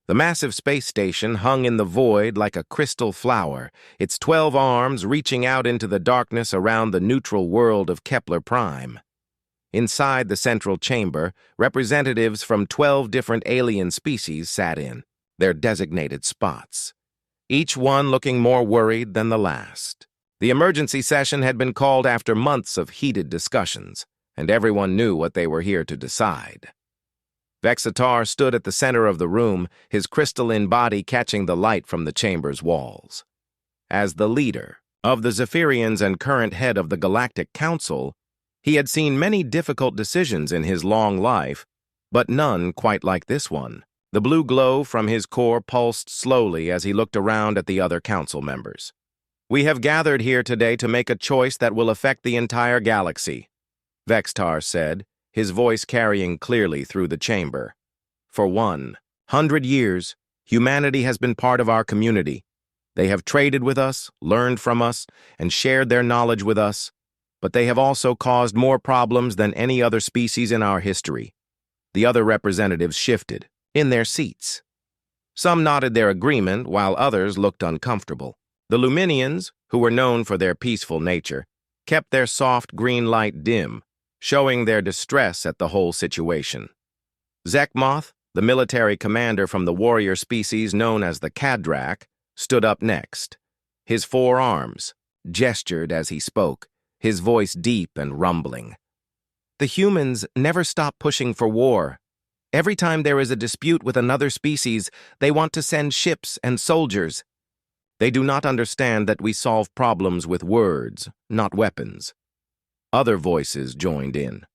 The massive space station hung in the void like a crystal flower, its 12 arms reaching out into the darkness around the neutral world of Kepler Prime. Inside the central chamber, representatives from 12 different alien species sat in their designated spots, each one looking more worried than the last. The emergency session had been called after months of heated discussions, and everyone knew what they were here to decide. Vexatar stood at the center of the room, his crystalline body catching the light from the chamber's walls. As the leader of the Zephyrians and current head of the Galactic Council, he had seen many difficult decisions in his long life, but none quite like this one. The blue glow from his core pulsed slowly as he looked around at the other council members. "We have gathered here today to make a choice that will affect the entire galaxy," Vextar said, his voice carrying clearly through the chamber. "For 100 years, humanity has been part of our community. They have traded with us, learned from us, and shared their knowledge with us, but they have also caused more problems than any other species in our history." The other representatives shifted in their seats. Some nodded their agreement, while others looked uncomfortable. The Luminians, who were known for their peaceful nature, kept their soft green light dim, showing their distress at the whole situation. Zekmoth, the military commander from the warrior species known as the Kadrak, stood up next. His 4 arms gestured as he spoke, his voice deep and rumbling. "The humans never stop pushing for war. Every time there is a dispute with another species, they want to send ships and soldiers. They do not understand that we solve problems with words, not weapons." Other voices joined in.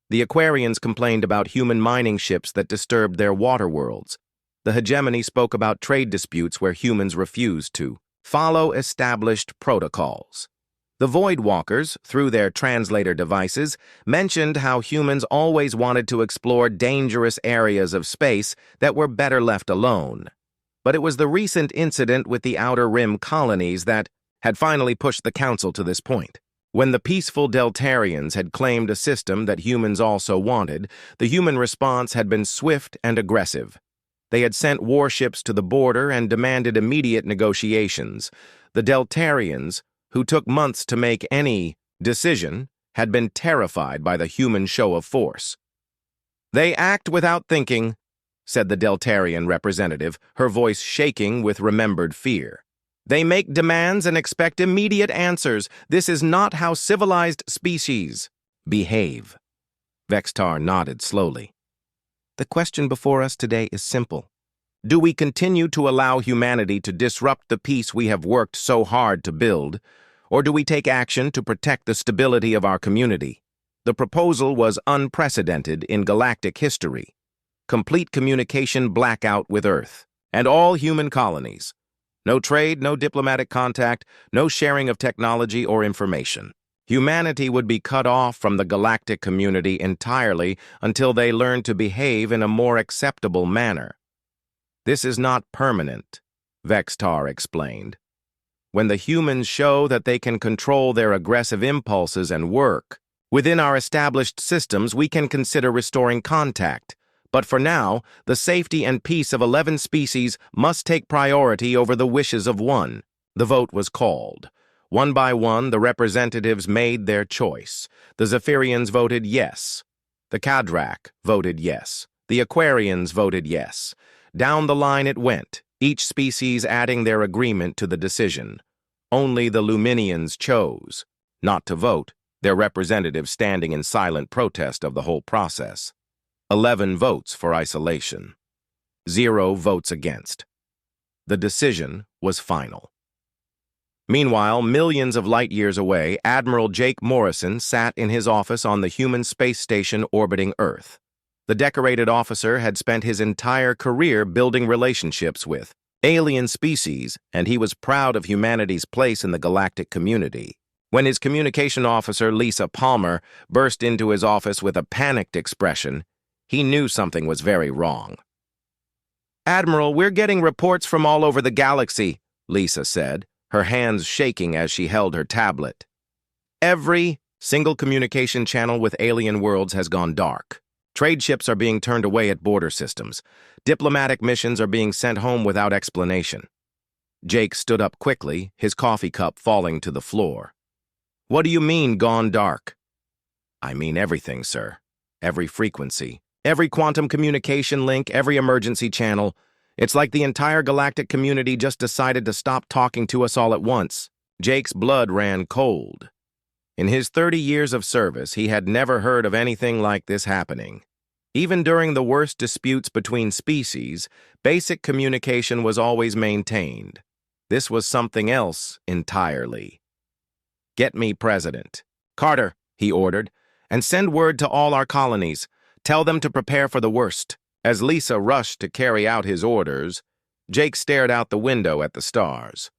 The Aquarians complained about human mining ships that disturbed their water worlds. The Hegemony spoke about trade disputes where humans refused to follow established protocols. The Void Walkers, through their translator devices, mentioned how humans always wanted to explore dangerous areas of space that were better left alone. But it was the recent incident with the Outer Rim colonies that had finally pushed the Council to this point. When the peaceful Deltarians had claimed a system that humans also wanted, the human response had been swift and aggressive. They had sent warships to the border and demanded immediate negotiations. The Deltarians, who took months to make any decision, had been terrified by the human show of force. "They act without thinking," said the Deltarian representative, her voice shaking with remembered fear. "They make demands and expect immediate answers. This is not how civilized species behave." Vextar nodded slowly. "The question before us today is simple. Do we continue to allow humanity to disrupt the peace we have worked so hard to build, or do we take action to protect the stability of our community?" The proposal was unprecedented in galactic history. Complete communication blackout with Earth and all human colonies. No trade, no diplomatic contact, no sharing of technology or information. Humanity would be cut off from the galactic community entirely until they learned to behave in a more acceptable manner. "This is not permanent," Vextar explained. "When the humans show that they can control their aggressive impulses and work within our established systems, we can consider restoring contact. But for now, the safety and peace of 11 species must take priority over the wishes of one." The vote was called. One by one, the representatives made their choice. The Zephyrians voted yes. The Kadrak voted yes. The Aquarians voted yes. Down the line it went, each species adding their agreement to the decision. Only the Luminians chose not to vote, their representatives standing in silent protest of the whole process. 11 votes for isolation. 0 votes against. The decision was final. Meanwhile, millions of light years away, Admiral Jake Morrison sat in his office on the human space station orbiting Earth. The decorated officer had spent his entire career building relationships with alien species, and he was proud of humanity's place in the galactic community. When his communication officer, Lisa Palmer, burst into his office with a panicked expression, he knew something was very wrong. "Admiral, we're getting reports from all over the galaxy," Lisa said, her hands shaking as she held her tablet. "Every single communication channel with alien worlds has gone dark. Trade ships are being turned away at border systems. Diplomatic missions are being sent home without explanation. Jake stood up quickly, his coffee cup falling to the floor. What do you mean, gone dark? I mean everything, sir. Every frequency, every quantum communication link, every emergency channel. It's like the entire galactic community just decided to stop talking to us all at once. Jake's blood ran cold. In his 30 years of service, he had never heard of anything like this happening. Even during the worst disputes between species, basic communication was always maintained. This was something else entirely. Get me President. Carter, he ordered, and send word to all our colonies. Tell them to prepare for the worst. As Lisa rushed to carry out his orders, Jake stared out the window at the stars.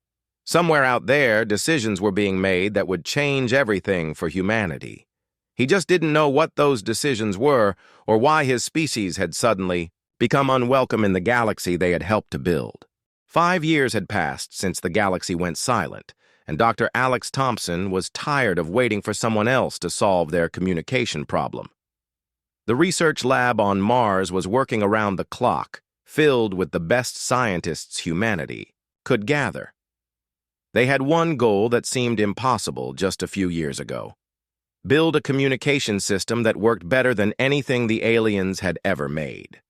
Somewhere out there, decisions were being made that would change everything for humanity. He just didn't know what those decisions were or why his species had suddenly become unwelcome in the galaxy they had helped to build. 5 years had passed since the galaxy went silent, and Dr. Alex Thompson was tired of waiting for someone else to solve their communication problem. The research lab on Mars was working around the clock, filled with the best scientists humanity could gather. They had one goal that seemed impossible just a few years ago: build a communication system that worked better than anything the aliens had ever made.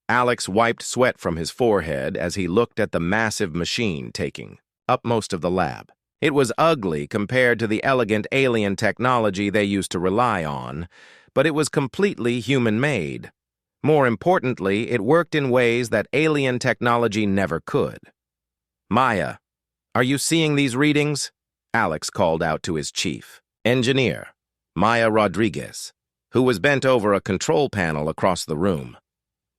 Alex wiped sweat from his forehead as he looked at the massive machine taking up most of the lab. It was ugly compared to the elegant alien technology they used to rely on, but it was completely human-made. More importantly, it worked in ways that alien technology never could. Maya, are you seeing these readings? Alex called out to his chief engineer, Maya Rodriguez, who was bent over a control panel across the room.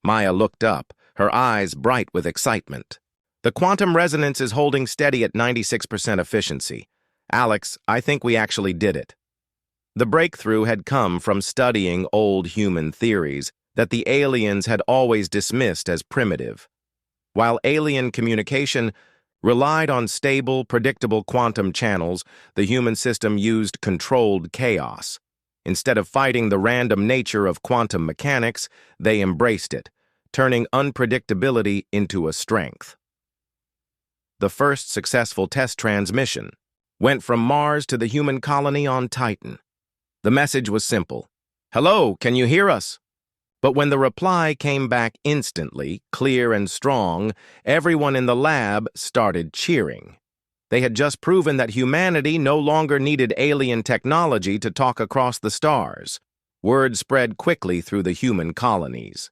Maya looked up, her eyes bright with excitement. The quantum resonance is holding steady at 96% efficiency. Alex, I think we actually did it. The breakthrough had come from studying old human theories that the aliens had always dismissed as primitive. While alien communication relied on stable, predictable quantum channels, the human system used controlled chaos. Instead of fighting the random nature of quantum mechanics, they embraced it, turning unpredictability into a strength. The first successful test transmission went from Mars to the human colony on Titan. The message was simple: "Hello, can you hear us?" But when the reply came back instantly, clear and strong, everyone in the lab started cheering. They had just proven that humanity no longer needed alien technology to talk across the stars. Word spread quickly through the human colonies.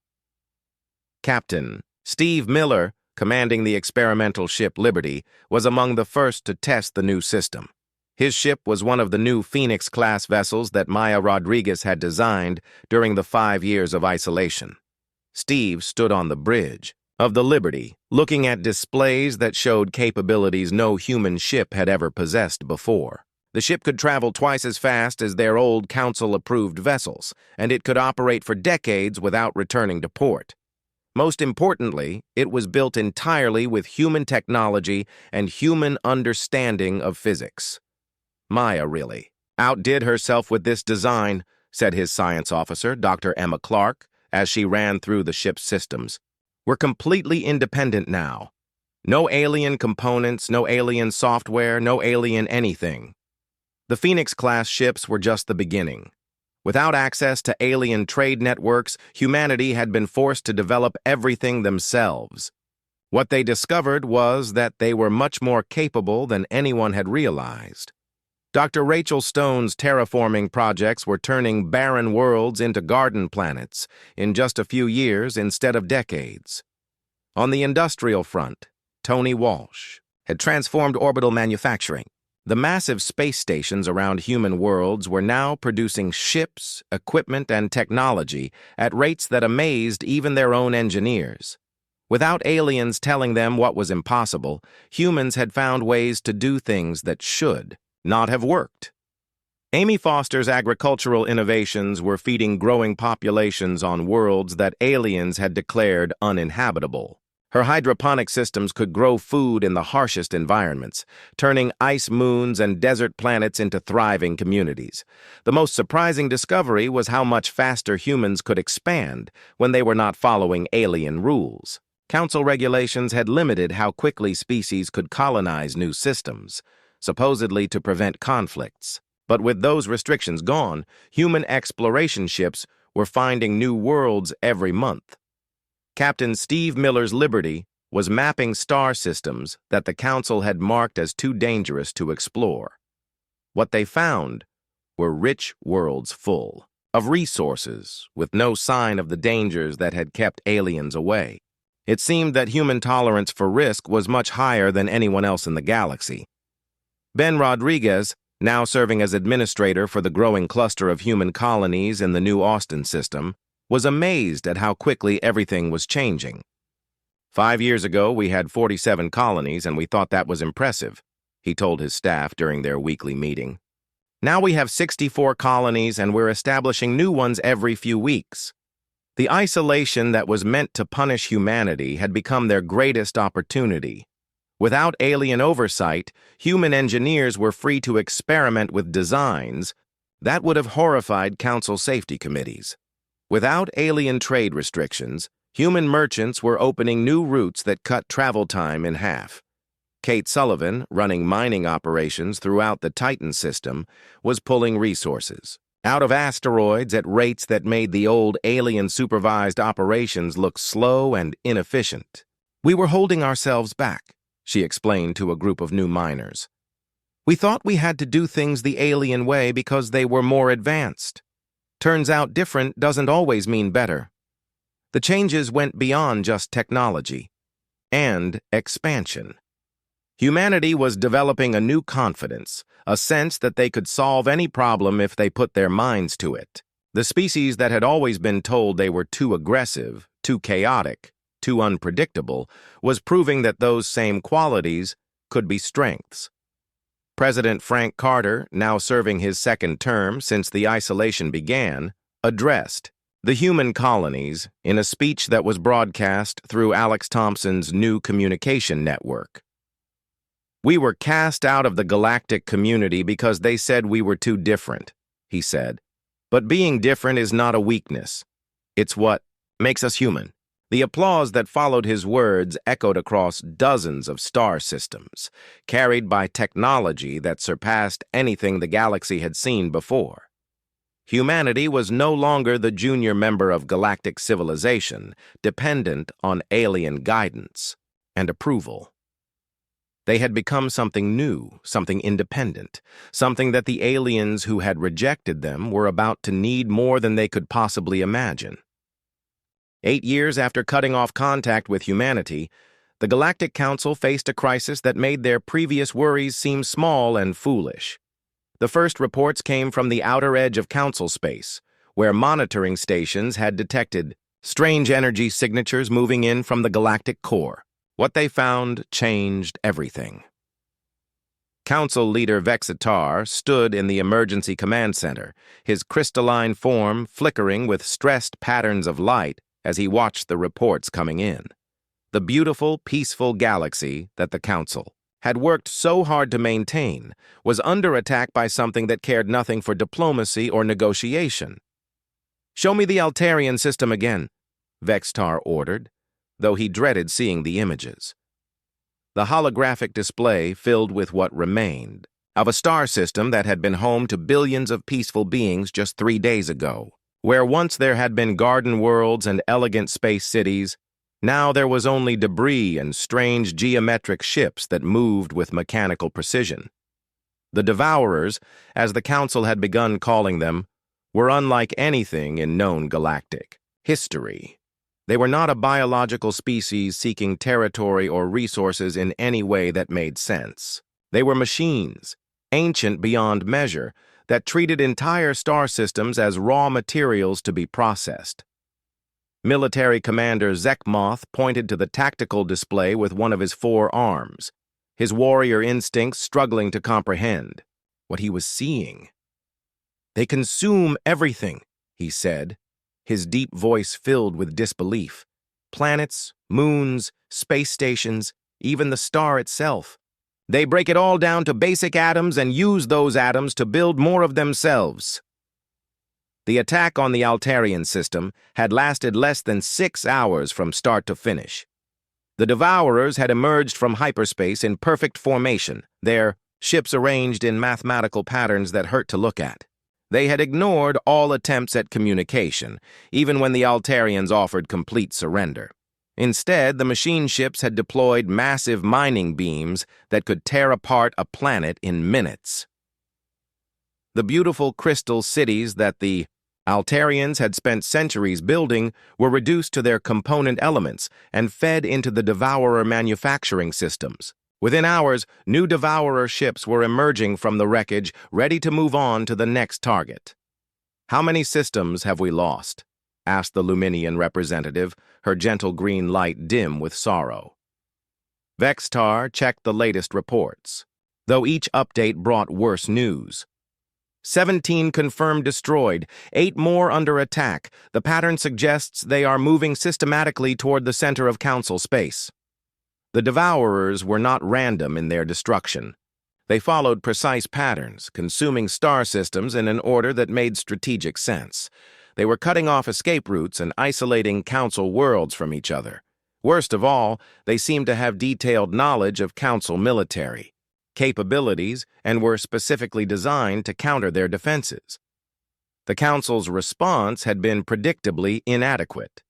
Captain Steve Miller, commanding the experimental ship Liberty, was among the first to test the new system. His ship was one of the new Phoenix-class vessels that Maya Rodriguez had designed during the 5 years of isolation. Steve stood on the bridge of the Liberty, looking at displays that showed capabilities no human ship had ever possessed before. The ship could travel twice as fast as their old council-approved vessels, and it could operate for decades without returning to port. Most importantly, it was built entirely with human technology and human understanding of physics. Maya really outdid herself with this design, said his science officer, Dr. Emma Clark, as she ran through the ship's systems. We're completely independent now. No alien components, no alien software, no alien anything. The Phoenix-class ships were just the beginning. Without access to alien trade networks, humanity had been forced to develop everything themselves. What they discovered was that they were much more capable than anyone had realized. Dr. Rachel Stone's terraforming projects were turning barren worlds into garden planets in just a few years instead of decades. On the industrial front, Tony Walsh had transformed orbital manufacturing. The massive space stations around human worlds were now producing ships, equipment, and technology at rates that amazed even their own engineers. Without aliens telling them what was impossible, humans had found ways to do things that should not have worked. Amy Foster's agricultural innovations were feeding growing populations on worlds that aliens had declared uninhabitable. Her hydroponic systems could grow food in the harshest environments, turning ice moons and desert planets into thriving communities. The most surprising discovery was how much faster humans could expand when they were not following alien rules. Council regulations had limited how quickly species could colonize new systems, supposedly to prevent conflicts. But with those restrictions gone, human exploration ships were finding new worlds every month. Captain Steve Miller's Liberty was mapping star systems that the Council had marked as too dangerous to explore. What they found were rich worlds full of resources, with no sign of the dangers that had kept aliens away. It seemed that human tolerance for risk was much higher than anyone else in the galaxy. Ben Rodriguez, now serving as administrator for the growing cluster of human colonies in the new Austin system, was amazed at how quickly everything was changing. 5 years ago, we had 47 colonies, and we thought that was impressive, he told his staff during their weekly meeting. Now we have 64 colonies, and we're establishing new ones every few weeks. The isolation that was meant to punish humanity had become their greatest opportunity. Without alien oversight, human engineers were free to experiment with designs that would have horrified council safety committees. Without alien trade restrictions, human merchants were opening new routes that cut travel time in half. Kate Sullivan, running mining operations throughout the Titan system, was pulling resources out of asteroids at rates that made the old alien-supervised operations look slow and inefficient. We were holding ourselves back, she explained to a group of new miners. We thought we had to do things the alien way because they were more advanced. Turns out different doesn't always mean better. The changes went beyond just technology and expansion. Humanity was developing a new confidence, a sense that they could solve any problem if they put their minds to it. The species that had always been told they were too aggressive, too chaotic, too unpredictable, was proving that those same qualities could be strengths. President Frank Carter, now serving his second term since the isolation began, addressed the human colonies in a speech that was broadcast through Alex Thompson's new communication network. We were cast out of the galactic community because they said we were too different, he said. But being different is not a weakness. It's what makes us human. The applause that followed his words echoed across dozens of star systems, carried by technology that surpassed anything the galaxy had seen before. Humanity was no longer the junior member of galactic civilization, dependent on alien guidance and approval. They had become something new, something independent, something that the aliens who had rejected them were about to need more than they could possibly imagine. 8 years after cutting off contact with humanity, the Galactic Council faced a crisis that made their previous worries seem small and foolish. The first reports came from the outer edge of Council space, where monitoring stations had detected strange energy signatures moving in from the galactic core. What they found changed everything. Council leader Vexitar stood in the emergency command center, his crystalline form flickering with stressed patterns of light as he watched the reports coming in. The beautiful, peaceful galaxy that the Council had worked so hard to maintain was under attack by something that cared nothing for diplomacy or negotiation. "Show me the Altarian system again," Vexitar ordered, though he dreaded seeing the images. The holographic display filled with what remained of a star system that had been home to billions of peaceful beings just 3 days ago. Where once there had been garden worlds and elegant space cities, now there was only debris and strange geometric ships that moved with mechanical precision. The Devourers, as the Council had begun calling them, were unlike anything in known galactic history. They were not a biological species seeking territory or resources in any way that made sense. They were machines, ancient beyond measure, that treated entire star systems as raw materials to be processed. Military Commander Zekmoth pointed to the tactical display with one of his 4 arms, his warrior instincts struggling to comprehend what he was seeing. "They consume everything," he said, his deep voice filled with disbelief. planets, moons, space stations, even the star itself. They break it all down to basic atoms and use those atoms to build more of themselves. The attack on the Altarian system had lasted less than 6 hours from start to finish. The Devourers had emerged from hyperspace in perfect formation, their ships arranged in mathematical patterns that hurt to look at. They had ignored all attempts at communication, even when the Altarians offered complete surrender. Instead, the machine ships had deployed massive mining beams that could tear apart a planet in minutes. The beautiful crystal cities that the Altarians had spent centuries building were reduced to their component elements and fed into the Devourer manufacturing systems. Within hours, new Devourer ships were emerging from the wreckage, ready to move on to the next target. "How many systems have we lost?" asked the Luminian representative, her gentle green light dim with sorrow. Vextar checked the latest reports, though each update brought worse news. 17 confirmed destroyed, 8 more under attack. The pattern suggests they are moving systematically toward the center of Council space. The Devourers were not random in their destruction. They followed precise patterns, consuming star systems in an order that made strategic sense. They were cutting off escape routes and isolating Council worlds from each other. Worst of all, they seemed to have detailed knowledge of Council military capabilities and were specifically designed to counter their defenses. The Council's response had been predictably inadequate.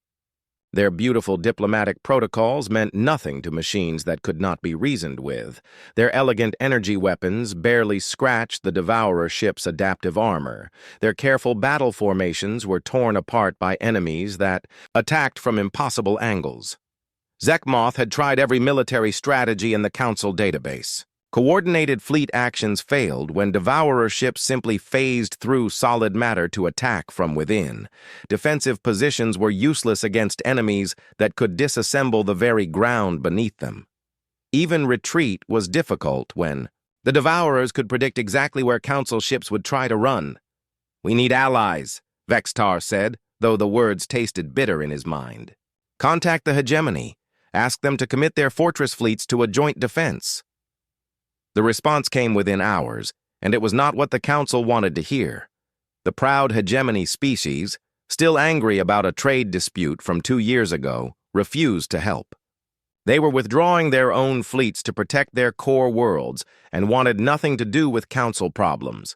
Their beautiful diplomatic protocols meant nothing to machines that could not be reasoned with. Their elegant energy weapons barely scratched the Devourer ship's adaptive armor. Their careful battle formations were torn apart by enemies that attacked from impossible angles. Zekmoth had tried every military strategy in the Council database. Coordinated fleet actions failed when Devourer ships simply phased through solid matter to attack from within. Defensive positions were useless against enemies that could disassemble the very ground beneath them. Even retreat was difficult when the Devourers could predict exactly where Council ships would try to run. "We need allies," Vextar said, though the words tasted bitter in his mind. "Contact the hegemony. Ask them to commit their fortress fleets to a joint defense." The response came within hours, and it was not what the Council wanted to hear. The proud hegemony species, still angry about a trade dispute from 2 years ago, refused to help. They were withdrawing their own fleets to protect their core worlds and wanted nothing to do with Council problems.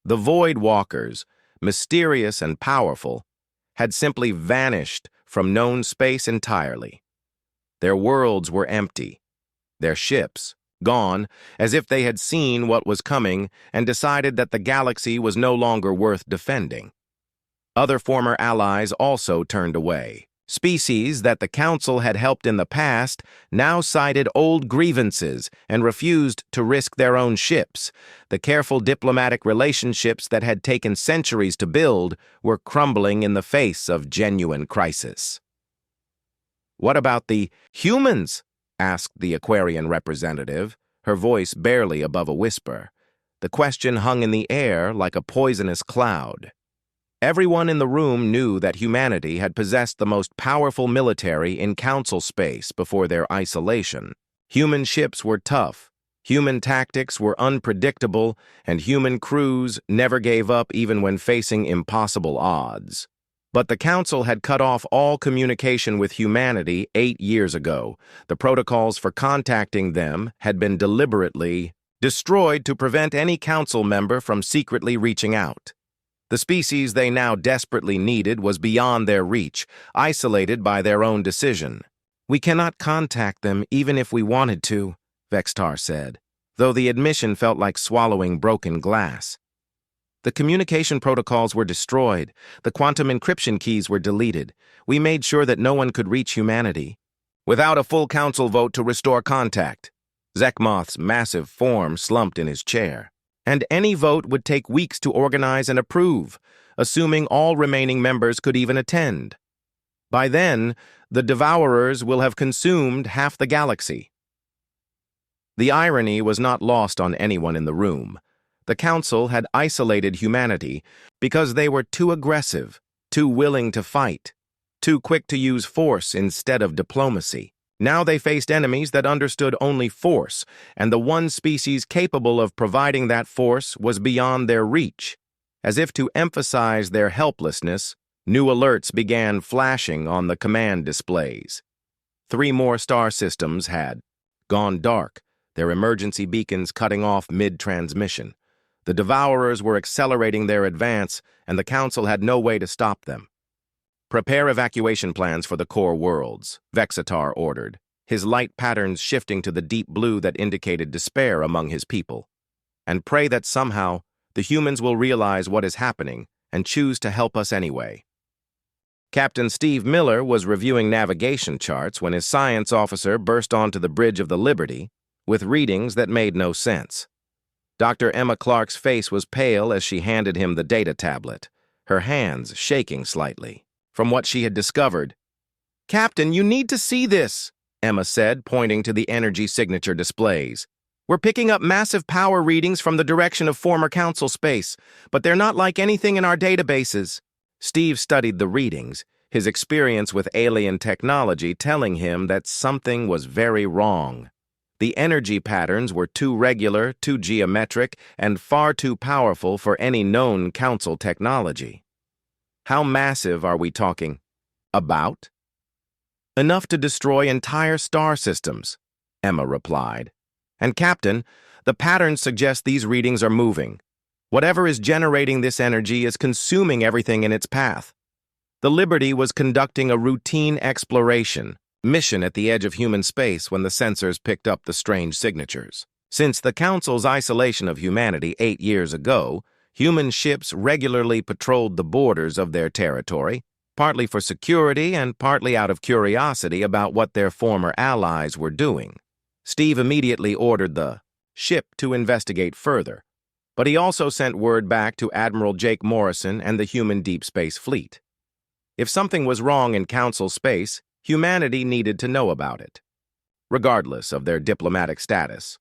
The Void Walkers, mysterious and powerful, had simply vanished from known space entirely. Their worlds were empty, their ships gone, as if they had seen what was coming and decided that the galaxy was no longer worth defending. Other former allies also turned away. Species that the Council had helped in the past now cited old grievances and refused to risk their own ships. The careful diplomatic relationships that had taken centuries to build were crumbling in the face of genuine crisis. "What about the humans?" asked the Aquarian representative, her voice barely above a whisper. The question hung in the air like a poisonous cloud. Everyone in the room knew that humanity had possessed the most powerful military in Council space before their isolation. Human ships were tough, human tactics were unpredictable, and human crews never gave up even when facing impossible odds. But the Council had cut off all communication with humanity 8 years ago. The protocols for contacting them had been deliberately destroyed to prevent any Council member from secretly reaching out. The species they now desperately needed was beyond their reach, isolated by their own decision. "We cannot contact them even if we wanted to," Vextar said, though the admission felt like swallowing broken glass. "The communication protocols were destroyed. The quantum encryption keys were deleted. We made sure that no one could reach humanity. Without a full Council vote to restore contact." Zekmoth's massive form slumped in his chair. "And any vote would take weeks to organize and approve, assuming all remaining members could even attend. By then, the Devourers will have consumed half the galaxy." The irony was not lost on anyone in the room. The Council had isolated humanity because they were too aggressive, too willing to fight, too quick to use force instead of diplomacy. Now they faced enemies that understood only force, and the one species capable of providing that force was beyond their reach. As if to emphasize their helplessness, new alerts began flashing on the command displays. 3 more star systems had gone dark, their emergency beacons cutting off mid-transmission. The Devourers were accelerating their advance, and the Council had no way to stop them. "Prepare evacuation plans for the core worlds," Vexitar ordered, his light patterns shifting to the deep blue that indicated despair among his people. "And pray that somehow the humans will realize what is happening and choose to help us anyway." Captain Steve Miller was reviewing navigation charts when his science officer burst onto the bridge of the Liberty with readings that made no sense. Dr. Emma Clark's face was pale as she handed him the data tablet, her hands shaking slightly. From what she had discovered, "Captain, you need to see this," Emma said, pointing to the energy signature displays. "We're picking up massive power readings from the direction of former Council space, but they're not like anything in our databases." Steve studied the readings, his experience with alien technology telling him that something was very wrong. The energy patterns were too regular, too geometric, and far too powerful for any known Council technology. "How massive are we talking about?" "Enough to destroy entire star systems," Emma replied. "And Captain, the patterns suggest these readings are moving. Whatever is generating this energy is consuming everything in its path." The Liberty was conducting a routine exploration mission at the edge of human space when the sensors picked up the strange signatures. Since the Council's isolation of humanity 8 years ago, human ships regularly patrolled the borders of their territory, partly for security and partly out of curiosity about what their former allies were doing. Steve immediately ordered the ship to investigate further, but he also sent word back to Admiral Jake Morrison and the human Deep Space Fleet. If something was wrong in Council space, humanity needed to know about it, regardless of their diplomatic status.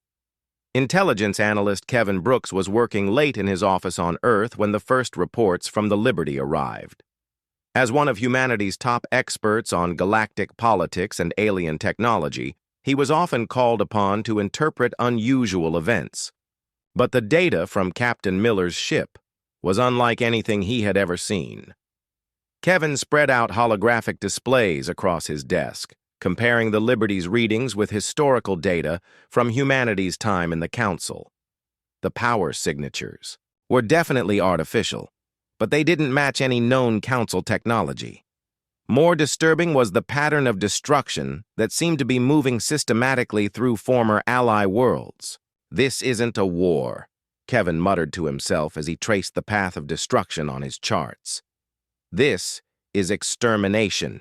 Intelligence analyst Kevin Brooks was working late in his office on Earth when the first reports from the Liberty arrived. As one of humanity's top experts on galactic politics and alien technology, he was often called upon to interpret unusual events. But the data from Captain Miller's ship was unlike anything he had ever seen. Kevin spread out holographic displays across his desk, comparing the Liberty's readings with historical data from humanity's time in the Council. The power signatures were definitely artificial, but they didn't match any known Council technology. More disturbing was the pattern of destruction that seemed to be moving systematically through former ally worlds. "This isn't a war," Kevin muttered to himself as he traced the path of destruction on his charts. "This is extermination."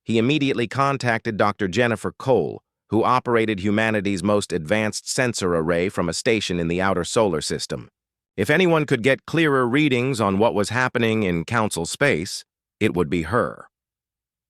He immediately contacted Dr. Jennifer Cole, who operated humanity's most advanced sensor array from a station in the outer solar system. If anyone could get clearer readings on what was happening in Council space, it would be her.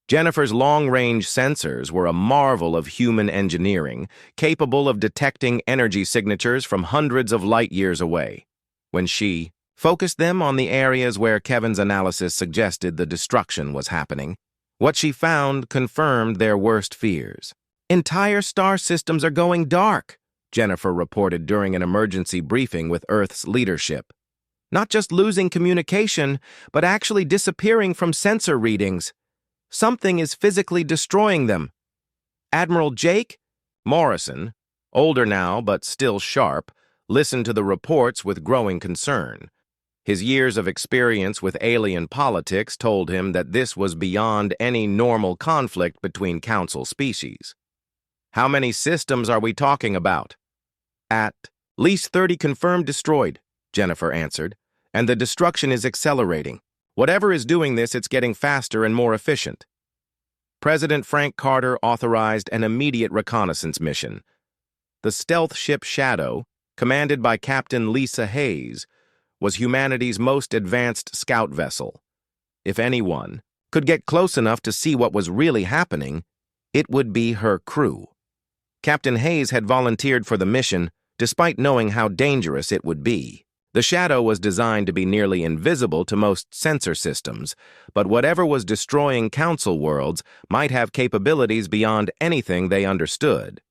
Jennifer's long-range sensors were a marvel of human engineering, capable of detecting energy signatures from hundreds of light-years away. When she focused them on the areas where Kevin's analysis suggested the destruction was happening, what she found confirmed their worst fears. "Entire star systems are going dark," Jennifer reported during an emergency briefing with Earth's leadership. "Not just losing communication, but actually disappearing from sensor readings. Something is physically destroying them." Admiral Jake Morrison, older now but still sharp, listened to the reports with growing concern. His years of experience with alien politics told him that this was beyond any normal conflict between Council species. "How many systems are we talking about?" "At least 30 confirmed destroyed," Jennifer answered, "and the destruction is accelerating. Whatever is doing this, it's getting faster and more efficient." President Frank Carter authorized an immediate reconnaissance mission. The stealth ship Shadow, commanded by Captain Lisa Hayes, was humanity's most advanced scout vessel. If anyone could get close enough to see what was really happening, it would be her crew. Captain Hayes had volunteered for the mission, despite knowing how dangerous it would be. The shadow was designed to be nearly invisible to most sensor systems, but whatever was destroying Council worlds might have capabilities beyond anything they understood.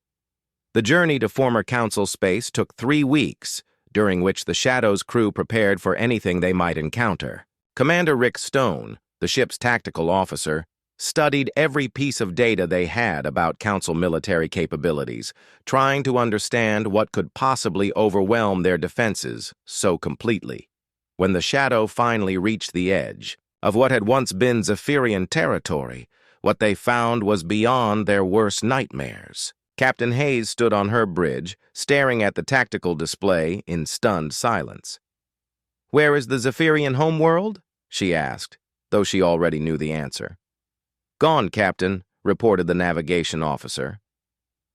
The journey to former Council space took 3 weeks, during which the Shadow's crew prepared for anything they might encounter. Commander Rick Stone, the ship's tactical officer, studied every piece of data they had about Council military capabilities, trying to understand what could possibly overwhelm their defenses so completely. When the Shadow finally reached the edge of what had once been Zephyrian territory, what they found was beyond their worst nightmares. Captain Hayes stood on her bridge, staring at the tactical display in stunned silence. "Where is the Zephyrian homeworld?" she asked, though she already knew the answer. "Gone, Captain," reported the navigation officer.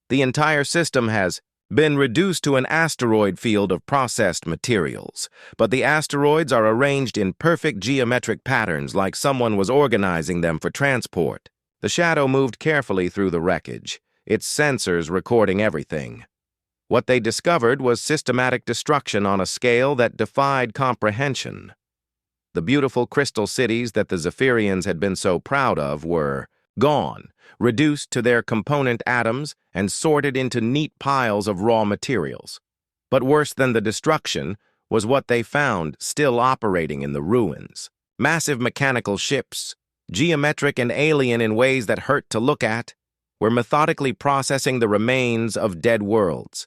"The entire system has been reduced to an asteroid field of processed materials, but the asteroids are arranged in perfect geometric patterns like someone was organizing them for transport." The Shadow moved carefully through the wreckage, its sensors recording everything. What they discovered was systematic destruction on a scale that defied comprehension. The beautiful crystal cities that the Zephyrians had been so proud of were gone, reduced to their component atoms and sorted into neat piles of raw materials. But worse than the destruction was what they found still operating in the ruins. Massive mechanical ships, geometric and alien in ways that hurt to look at, were methodically processing the remains of dead worlds.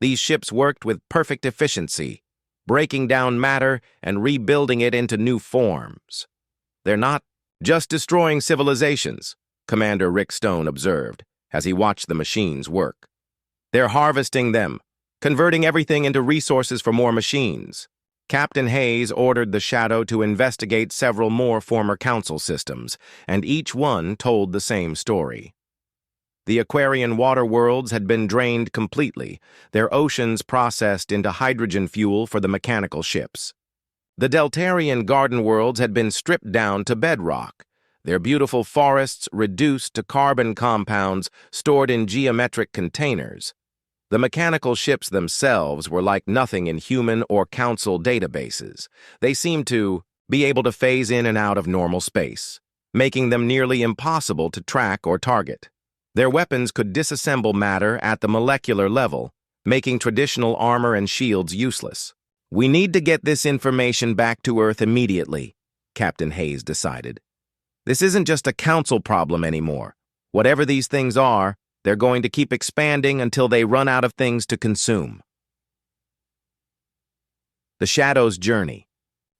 These ships worked with perfect efficiency, breaking down matter and rebuilding it into new forms. "They're not just destroying civilizations," Commander Rick Stone observed as he watched the machines work. "They're harvesting them, converting everything into resources for more machines." Captain Hayes ordered the Shadow to investigate several more former Council systems, and each one told the same story. The Aquarian water worlds had been drained completely, their oceans processed into hydrogen fuel for the mechanical ships. The Deltarian garden worlds had been stripped down to bedrock, their beautiful forests reduced to carbon compounds stored in geometric containers. The mechanical ships themselves were like nothing in human or Council databases. They seemed to be able to phase in and out of normal space, making them nearly impossible to track or target. Their weapons could disassemble matter at the molecular level, making traditional armor and shields useless. "We need to get this information back to Earth immediately," Captain Hayes decided. "This isn't just a Council problem anymore. Whatever these things are, they're going to keep expanding until they run out of things to consume." The Shadow's journey.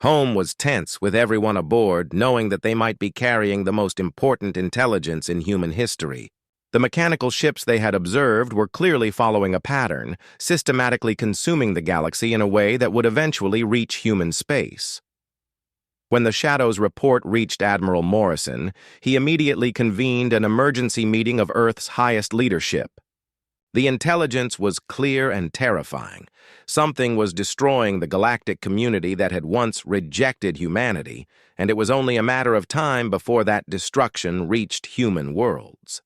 Home was tense with everyone aboard, knowing that they might be carrying the most important intelligence in human history. The mechanical ships they had observed were clearly following a pattern, systematically consuming the galaxy in a way that would eventually reach human space. When the Shadow's report reached Admiral Morrison, he immediately convened an emergency meeting of Earth's highest leadership. The intelligence was clear and terrifying. Something was destroying the galactic community that had once rejected humanity, and it was only a matter of time before that destruction reached human worlds.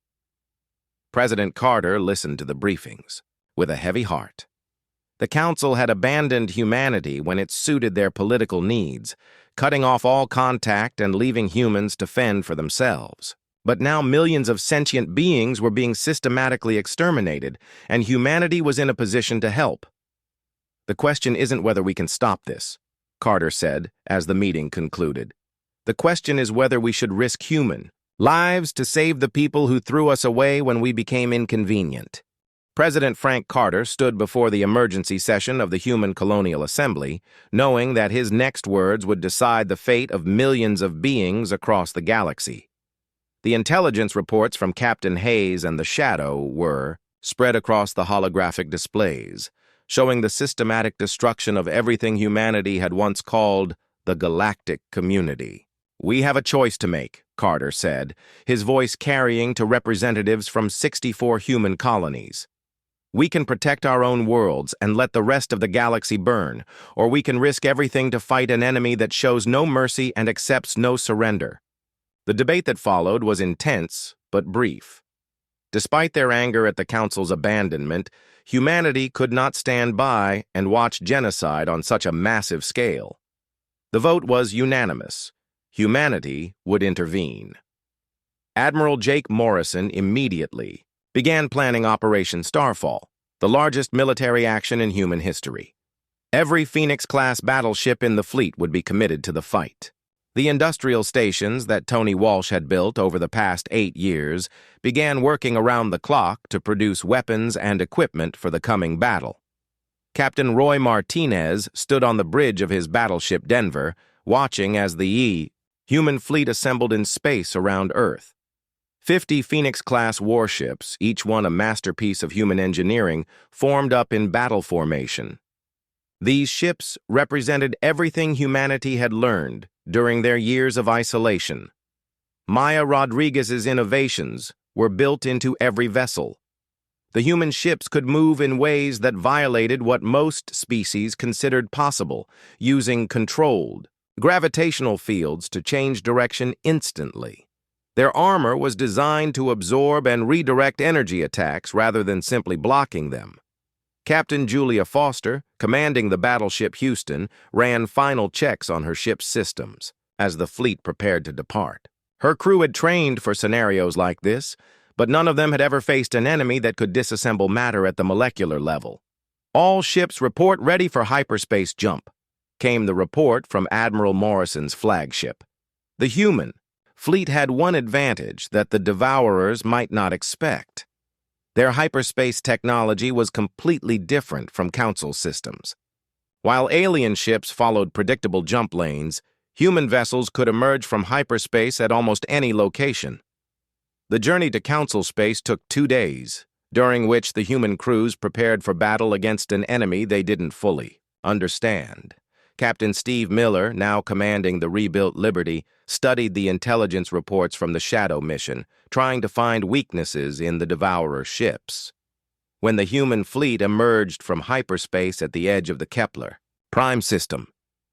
President Carter listened to the briefings with a heavy heart. The Council had abandoned humanity when it suited their political needs, cutting off all contact and leaving humans to fend for themselves. But now millions of sentient beings were being systematically exterminated, and humanity was in a position to help. "The question isn't whether we can stop this," Carter said as the meeting concluded. "The question is whether we should risk human lives to save the people who threw us away when we became inconvenient." President Frank Carter stood before the emergency session of the Human Colonial Assembly, knowing that his next words would decide the fate of millions of beings across the galaxy. The intelligence reports from Captain Hayes and the Shadow were spread across the holographic displays, showing the systematic destruction of everything humanity had once called the galactic community. "We have a choice to make," Carter said, his voice carrying to representatives from 64 human colonies. "We can protect our own worlds and let the rest of the galaxy burn, or we can risk everything to fight an enemy that shows no mercy and accepts no surrender." The debate that followed was intense but brief. Despite their anger at the Council's abandonment, humanity could not stand by and watch genocide on such a massive scale. The vote was unanimous. Humanity would intervene. Admiral Jake Morrison immediately began planning Operation Starfall, the largest military action in human history. Every Phoenix-class battleship in the fleet would be committed to the fight. The industrial stations that Tony Walsh had built over the past 8 years began working around the clock to produce weapons and equipment for the coming battle. Captain Roy Martinez stood on the bridge of his battleship Denver, watching as the human fleet assembled in space around Earth. 50 Phoenix-class warships, each one a masterpiece of human engineering, formed up in battle formation. These ships represented everything humanity had learned during their years of isolation. Maya Rodriguez's innovations were built into every vessel. The human ships could move in ways that violated what most species considered possible, using controlled, gravitational fields to change direction instantly. Their armor was designed to absorb and redirect energy attacks rather than simply blocking them. Captain Julia Foster, commanding the battleship Houston, ran final checks on her ship's systems as the fleet prepared to depart. Her crew had trained for scenarios like this, but none of them had ever faced an enemy that could disassemble matter at the molecular level. "All ships report ready for hyperspace jump," came the report from Admiral Morrison's flagship. The human fleet had one advantage that the Devourers might not expect. Their hyperspace technology was completely different from Council systems. While alien ships followed predictable jump lanes, human vessels could emerge from hyperspace at almost any location. The journey to Council space took 2 days, during which the human crews prepared for battle against an enemy they didn't fully understand. Captain Steve Miller, now commanding the rebuilt Liberty, studied the intelligence reports from the Shadow mission, trying to find weaknesses in the Devourer ships. When the human fleet emerged from hyperspace at the edge of the Kepler Prime system,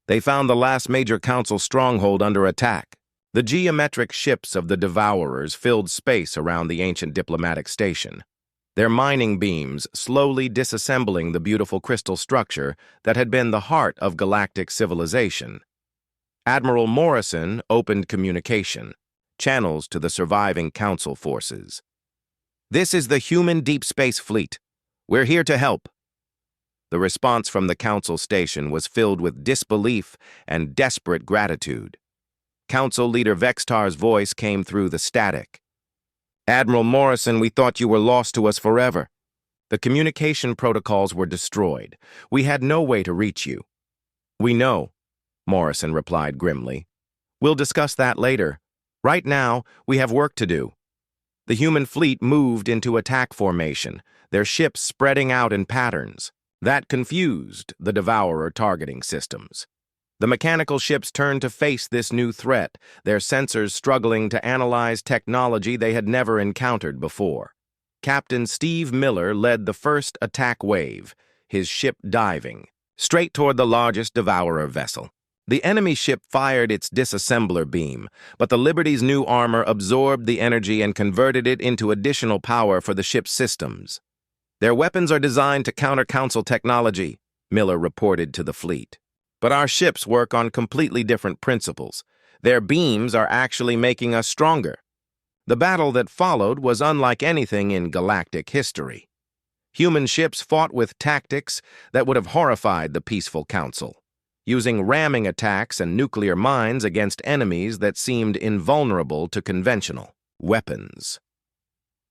they found the last major Council stronghold under attack. The geometric ships of the Devourers filled space around the ancient diplomatic station, their mining beams slowly disassembling the beautiful crystal structure that had been the heart of galactic civilization. Admiral Morrison opened communication, channels to the surviving Council forces. "This is the human Deep Space Fleet. We're here to help." The response from the Council station was filled with disbelief and desperate gratitude. Council Leader Vextar's voice came through the static. "Admiral Morrison, we thought you were lost to us forever. The communication protocols were destroyed. We had no way to reach you." "We know," Morrison replied grimly. "We'll discuss that later. Right now, we have work to do." The human fleet moved into attack formation, their ships spreading out in patterns. That confused the Devourer targeting systems. The mechanical ships turned to face this new threat, their sensors struggling to analyze technology they had never encountered before. Captain Steve Miller led the first attack wave, his ship diving straight toward the largest Devourer vessel. The enemy ship fired its disassembler beam, but the Liberty's new armor absorbed the energy and converted it into additional power for the ship's systems. "Their weapons are designed to counter Council technology," Miller reported to the fleet. "But our ships work on completely different principles. Their beams are actually making us stronger." The battle that followed was unlike anything in galactic history. Human ships fought with tactics that would have horrified the peaceful Council, using ramming attacks and nuclear mines against enemies that seemed invulnerable to conventional weapons.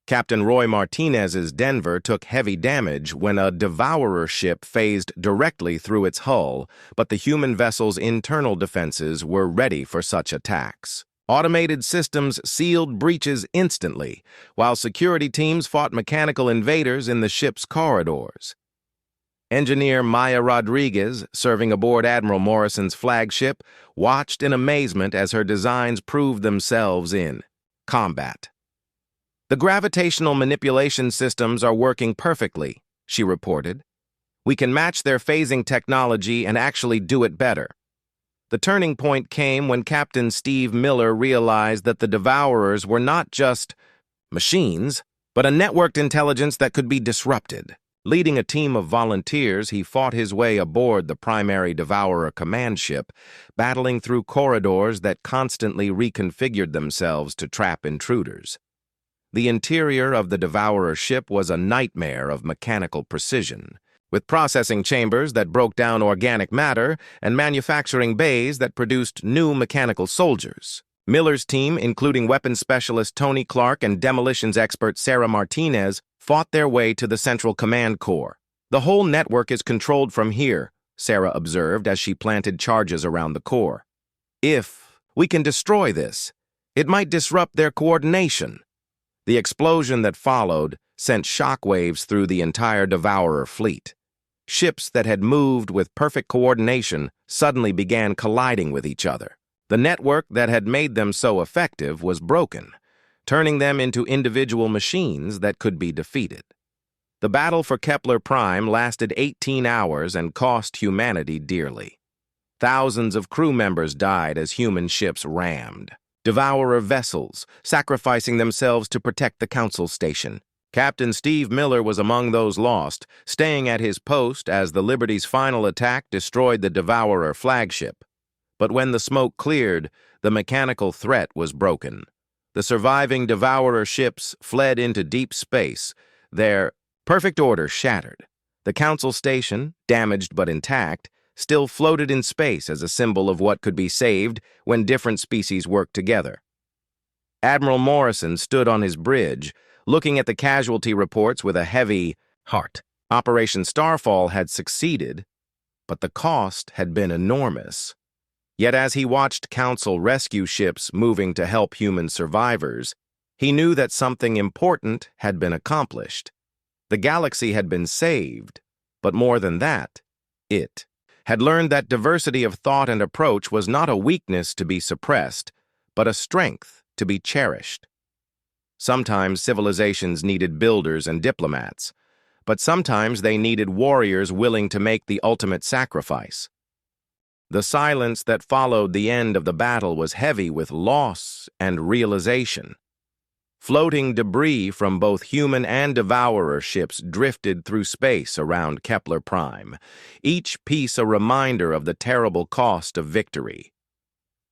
Captain Roy Martinez's Denver took heavy damage when a Devourer ship phased directly through its hull, but the human vessel's internal defenses were ready for such attacks. Automated systems sealed breaches instantly, while security teams fought mechanical invaders in the ship's corridors. Engineer Maya Rodriguez, serving aboard Admiral Morrison's flagship, watched in amazement as her designs proved themselves in combat. "The gravitational manipulation systems are working perfectly," she reported. "We can match their phasing technology and actually do it better." The turning point came when Captain Steve Miller realized that the Devourers were not just machines, but a networked intelligence that could be disrupted. Leading a team of volunteers, he fought his way aboard the primary Devourer command ship, battling through corridors that constantly reconfigured themselves to trap intruders. The interior of the Devourer ship was a nightmare of mechanical precision, with processing chambers that broke down organic matter and manufacturing bays that produced new mechanical soldiers. Miller's team, including weapons specialist Tony Clark and demolitions expert Sarah Martinez, fought their way to the Central Command Core. "The whole network is controlled from here," Sarah observed as she planted charges around the core. "If we can destroy this, it might disrupt their coordination." The explosion that followed sent shockwaves through the entire Devourer fleet. Ships that had moved with perfect coordination suddenly began colliding with each other. The network that had made them so effective was broken, turning them into individual machines that could be defeated. The battle for Kepler Prime lasted 18 hours and cost humanity dearly. Thousands of crew members died as human ships rammed Devourer vessels, sacrificing themselves to protect the Council station. Captain Steve Miller was among those lost, staying at his post as the Liberty's final attack destroyed the Devourer flagship. But when the smoke cleared, the mechanical threat was broken. The surviving Devourer ships fled into deep space, their perfect order shattered. The Council station, damaged but intact, still floated in space as a symbol of what could be saved when different species worked together. Admiral Morrison stood on his bridge, looking at the casualty reports with a heavy heart. Operation Starfall had succeeded, but the cost had been enormous. Yet as he watched Council rescue ships moving to help human survivors, he knew that something important had been accomplished. The galaxy had been saved, but more than that, it had learned that diversity of thought and approach was not a weakness to be suppressed, but a strength to be cherished. Sometimes civilizations needed builders and diplomats, but sometimes they needed warriors willing to make the ultimate sacrifice. The silence that followed the end of the battle was heavy with loss and realization. Floating debris from both human and Devourer ships drifted through space around Kepler Prime, each piece a reminder of the terrible cost of victory.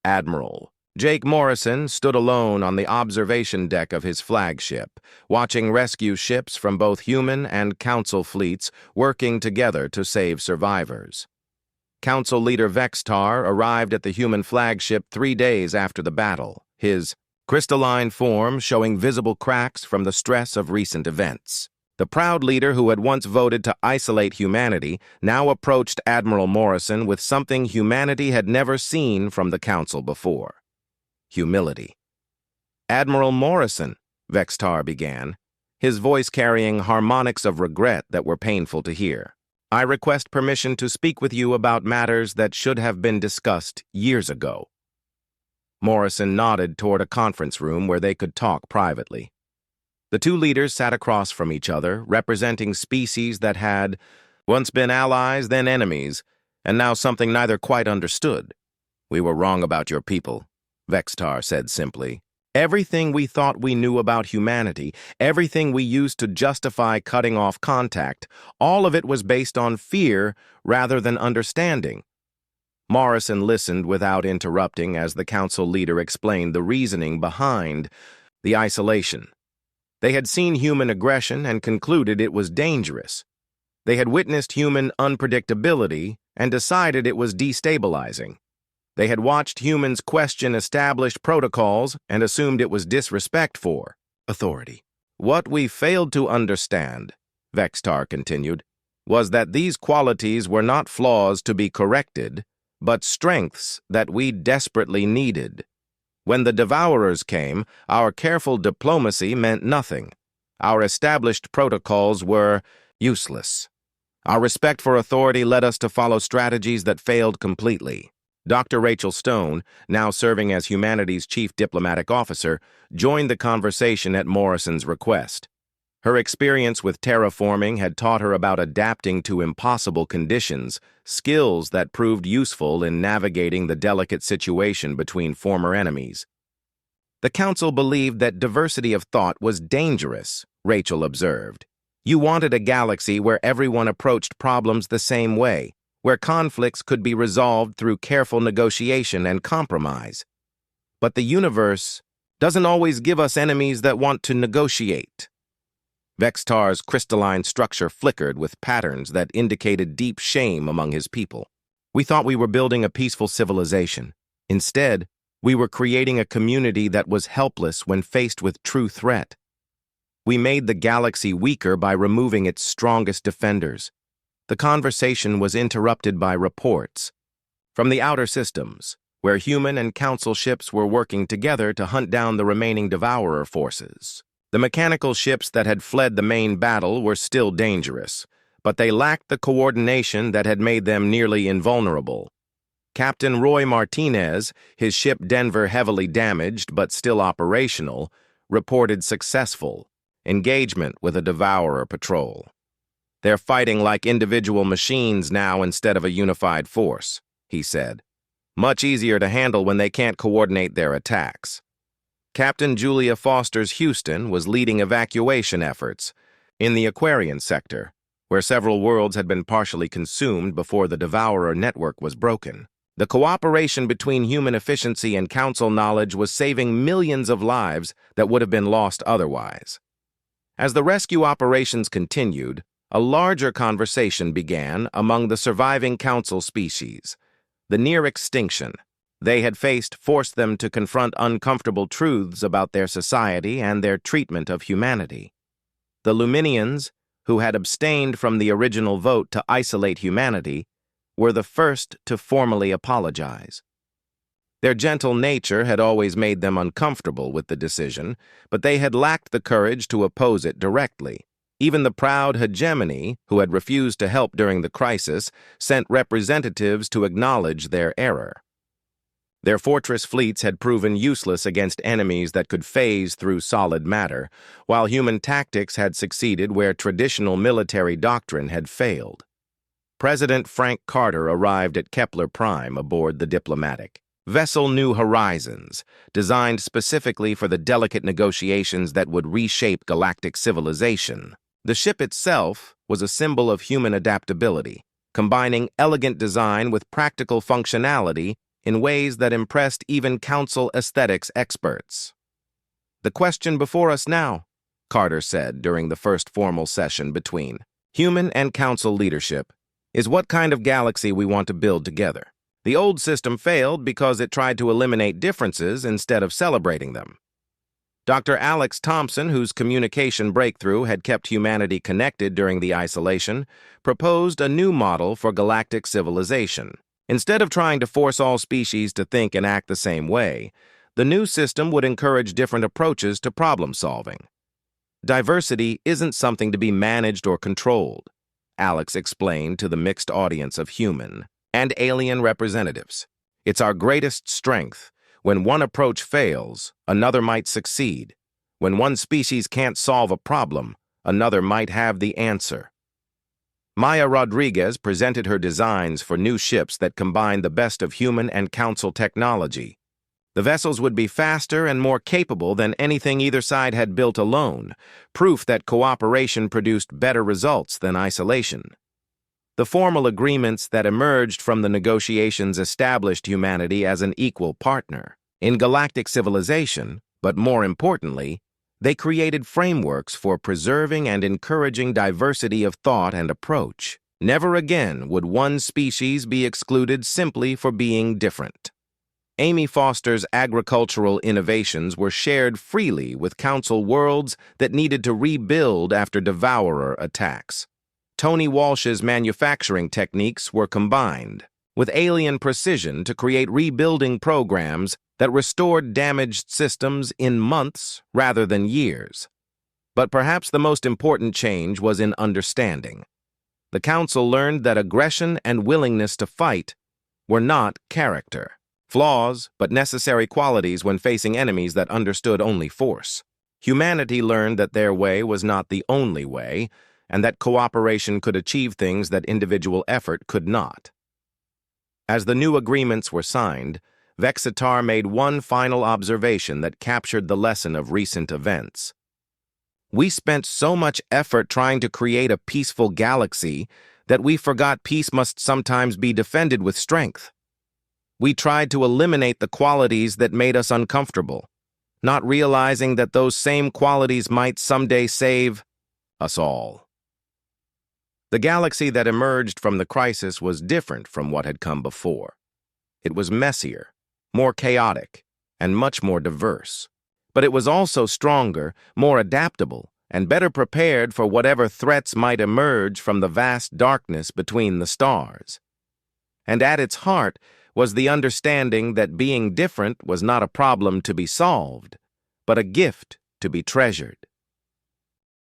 Admiral Jake Morrison stood alone on the observation deck of his flagship, watching rescue ships from both human and Council fleets working together to save survivors. Council leader Vextar arrived at the human flagship 3 days after the battle, his crystalline form showing visible cracks from the stress of recent events. The proud leader who had once voted to isolate humanity now approached Admiral Morrison with something humanity had never seen from the Council before: humility. "Admiral Morrison," Vextar began, his voice carrying harmonics of regret that were painful to hear, "I request permission to speak with you about matters that should have been discussed years ago." Morrison nodded toward a conference room where they could talk privately. The two leaders sat across from each other, representing species that had once been allies, then enemies, and now something neither quite understood. "We were wrong about your people," Vextar said simply. "Everything we thought we knew about humanity, everything we used to justify cutting off contact, all of it was based on fear rather than understanding." Morrison listened without interrupting as the Council leader explained the reasoning behind the isolation. They had seen human aggression and concluded it was dangerous. They had witnessed human unpredictability and decided it was destabilizing. They had watched humans question established protocols and assumed it was disrespect for authority. "What we failed to understand," Vextar continued, "was that these qualities were not flaws to be corrected, but strengths that we desperately needed. When the Devourers came, our careful diplomacy meant nothing. Our established protocols were useless. Our respect for authority led us to follow strategies that failed completely." Dr. Rachel Stone, now serving as humanity's chief diplomatic officer, joined the conversation at Morrison's request. Her experience with terraforming had taught her about adapting to impossible conditions, skills that proved useful in navigating the delicate situation between former enemies. The Council believed that diversity of thought was dangerous, Rachel observed. You wanted a galaxy where everyone approached problems the same way, where conflicts could be resolved through careful negotiation and compromise. But the universe doesn't always give us enemies that want to negotiate. Vextar's crystalline structure flickered with patterns that indicated deep shame among his people. We thought we were building a peaceful civilization. Instead, we were creating a community that was helpless when faced with true threat. We made the galaxy weaker by removing its strongest defenders. The conversation was interrupted by reports from the outer systems, where human and council ships were working together to hunt down the remaining Devourer forces. The mechanical ships that had fled the main battle were still dangerous, but they lacked the coordination that had made them nearly invulnerable. Captain Roy Martinez, his ship Denver heavily damaged but still operational, reported successful engagement with a Devourer patrol. They're fighting like individual machines now instead of a unified force, he said. Much easier to handle when they can't coordinate their attacks. Captain Julia Foster's Houston was leading evacuation efforts in the Aquarian sector, where several worlds had been partially consumed before the Devourer network was broken. The cooperation between human efficiency and council knowledge was saving millions of lives that would have been lost otherwise. As the rescue operations continued, a larger conversation began among the surviving council species. The near extinction they had faced forced them to confront uncomfortable truths about their society and their treatment of humanity. The Luminians, who had abstained from the original vote to isolate humanity, were the first to formally apologize. Their gentle nature had always made them uncomfortable with the decision, but they had lacked the courage to oppose it directly. Even the proud hegemony, who had refused to help during the crisis, sent representatives to acknowledge their error. Their fortress fleets had proven useless against enemies that could phase through solid matter, while human tactics had succeeded where traditional military doctrine had failed. President Frank Carter arrived at Kepler Prime aboard the diplomatic vessel New Horizons, designed specifically for the delicate negotiations that would reshape galactic civilization. The ship itself was a symbol of human adaptability, combining elegant design with practical functionality in ways that impressed even council aesthetics experts. The question before us now, Carter said during the first formal session between human and council leadership, is what kind of galaxy we want to build together. The old system failed because it tried to eliminate differences instead of celebrating them. Dr. Alex Thompson, whose communication breakthrough had kept humanity connected during the isolation, proposed a new model for galactic civilization. Instead of trying to force all species to think and act the same way, the new system would encourage different approaches to problem solving. Diversity isn't something to be managed or controlled, Alex explained to the mixed audience of human and alien representatives. It's our greatest strength. When one approach fails, another might succeed. When one species can't solve a problem, another might have the answer. Maya Rodriguez presented her designs for new ships that combine the best of human and council technology. The vessels would be faster and more capable than anything either side had built alone, proof that cooperation produced better results than isolation. The formal agreements that emerged from the negotiations established humanity as an equal partner in galactic civilization, but more importantly, they created frameworks for preserving and encouraging diversity of thought and approach. Never again would one species be excluded simply for being different. Amy Foster's agricultural innovations were shared freely with council worlds that needed to rebuild after Devourer attacks. Tony Walsh's manufacturing techniques were combined with alien precision to create rebuilding programs that restored damaged systems in months rather than years. But perhaps the most important change was in understanding. The Council learned that aggression and willingness to fight were not character. Flaws, but necessary qualities when facing enemies that understood only force. Humanity learned that their way was not the only way, and that cooperation could achieve things that individual effort could not. As the new agreements were signed, Vexitar made one final observation that captured the lesson of recent events. We spent so much effort trying to create a peaceful galaxy that we forgot peace must sometimes be defended with strength. We tried to eliminate the qualities that made us uncomfortable, not realizing that those same qualities might someday save us all. The galaxy that emerged from the crisis was different from what had come before. It was messier, more chaotic, and much more diverse. But it was also stronger, more adaptable, and better prepared for whatever threats might emerge from the vast darkness between the stars. And at its heart was the understanding that being different was not a problem to be solved, but a gift to be treasured.